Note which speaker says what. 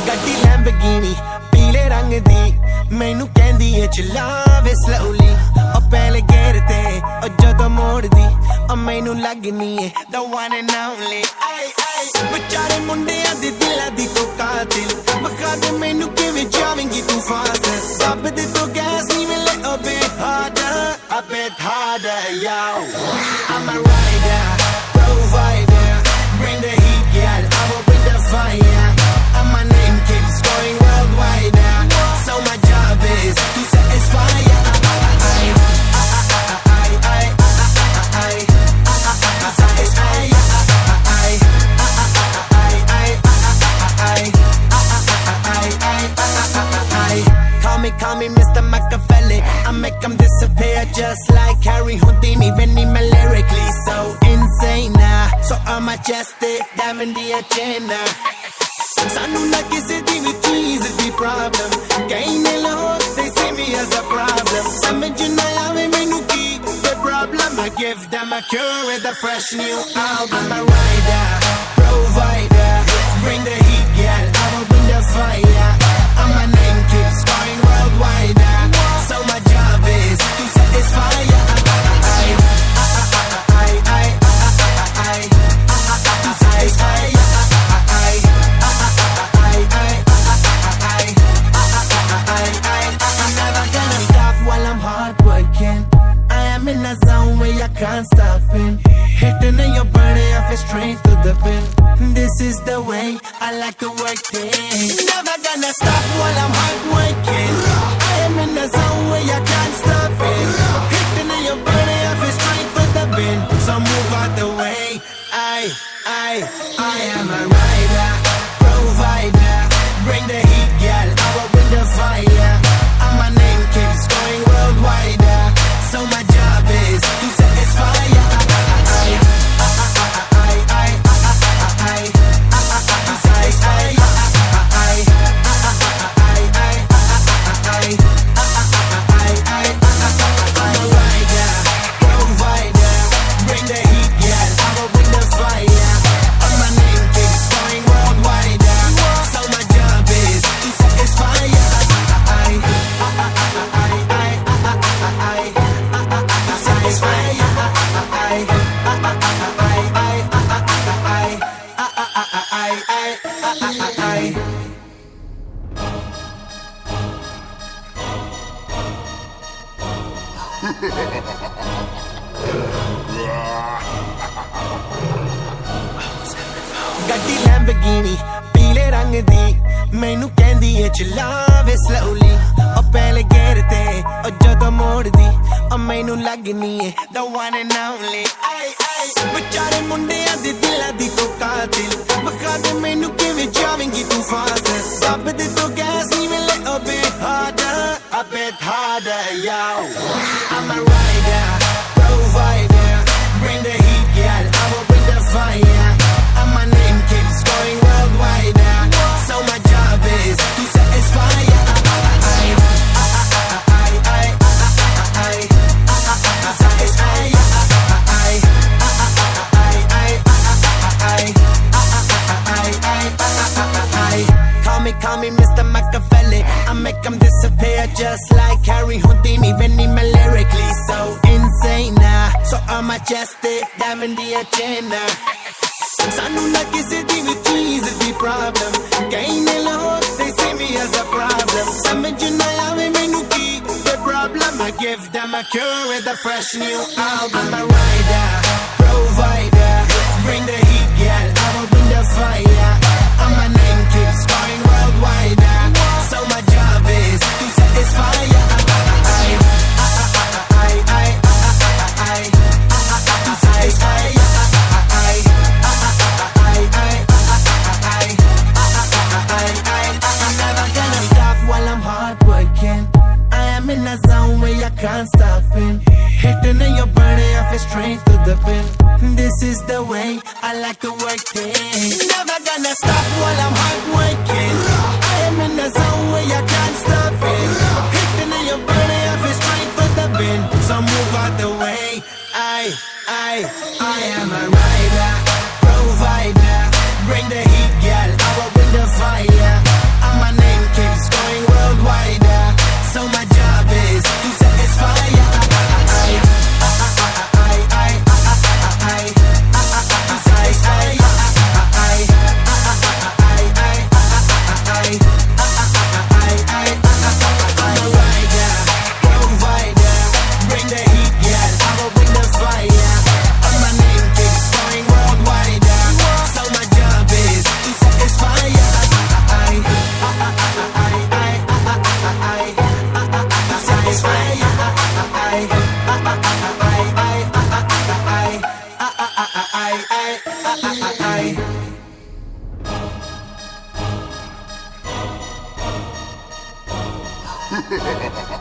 Speaker 1: ਗੱਡੀ ਲੈਂਬਰਗਿਨੀ ਪੀਲੇ ਰੰਗ ਦੀ ਮੈਨੂੰ ਕਹਿੰਦੀ ਏ ਚਲਾਵੇ slowly ਉਹ ਪਹਿਲੇ ਗੇਅਰ ਤੇ ਉਹ ਜਦੋਂ ਮੋੜਦੀ ਉਹ ਮੈਨੂੰ ਲੱਗਨੀ ਏ the one and only ਵਿਚਾਰੇ ਮੁੰਡਿਆਂ ਦੇ ਦਿਲਾਂ ਦੀ ਤੂੰ ਕਾਤਿਲ ਮਖਾ ਦੇ ਮੈਨੂੰ ਕਿਵੇਂ ਜਾਵੇਂਗੀ ਤੂੰ ਫਾਸਟ ਦੱਬ ਦੇ ਤੂੰ ਗੈਸ ਨੀਵੇਂ a bit harder, yo. I'm a rider, provider, bring the heat, girl, I will bring the fire. And my name keeps going worldwide, so my job is to satisfy ya. Call me Mr. Machiavelli. I make them disappear just like Harry Houdini. Benny me lyrically so insane so I'm majestic, diamond the agenda. Sanu na kisi di vi cheese di problem. Kaine log they see me as a problem. Samajh na aave mainu ki the problem. I give them a cure with a fresh new album. I'm a rider, provider, bring the heat, girl, I will bring the fire. And my name keeps going worldwide, so my job is to satisfy ya. To satisfy ya. I'm never gonna stop while I'm hard working. I am in a zone where I can't stop it. Hitting in your body, I feel straight to the pin. This is the way I like to work things. Never gonna stop while I'm hard working. I am in the zone where I can't stop it. Hitting in your body, I feel straight to the pin. So move out the way. I am a rider, provider, bring the heat, girl, I will bring the fire. And my name keeps going worldwide, so my job is to satisfy ya. ਗੱਡੀ Lamborghini ਪੀਲੇ ਰੰਗ ਦੀ ਮੈਨੂੰ ਕਹਿੰਦੀ ਏ ਚਲਾਵੇ slowly ਉਹ ਪਹਿਲੇ gear ਤੇ ਉਹ ਜਦੋਂ ਮੋੜਦੀ ਉਹ ਮੈਨੂੰ ਲੱਗਨੀ ਏ the one and only ਵਿਚਾਰੇ ਮੁੰਡਿਆਂ ਦੇ ਦਿਲਾਂ ਦੀ ਤੂੰ ਕਾਤਿਲ ਮਖਾ ਦੇ ਮੈਨੂੰ ਕਿਵੇਂ ਜਾਵੇਂਗੀ ਤੂੰ ਫਾਸਟ ਦੱਬ ਦੇ ਤੂੰ ਗੈਸ ਨੀਵੇਂ a bit harder, yo. I'm a rider, provider, bring the heat, girl, I will bring the fire. And my name keeps going worldwide, so my job is to satisfy ya. To satisfy ya. Call me Mr. Machiavelli. I make them disappear just like Harry Houdini. Benny me lyrically so insane so I'm majestic, diamond the agenda. Sanu na kisi di vi cheese di problem. Kaine log they see me as a problem. Samajh na aave mainu ki the problem. I give them a cure with a fresh new album. I'm a rider, provider, bring the heat, girl, I will bring the fire. And my name keeps going worldwide, so my job is to satisfy ya. To satisfy ya. I'm never gonna stop while I'm hard working. I am in a zone where I can't stop it. Hitting in your body, I feel straight to the pin. This is the way I like to work things. Never gonna stop while I'm hard working. I am in the zone where I can't stop it. Hitting in your body, I feel straight to the pin. So move out the way.
Speaker 2: Ha ha ha ha!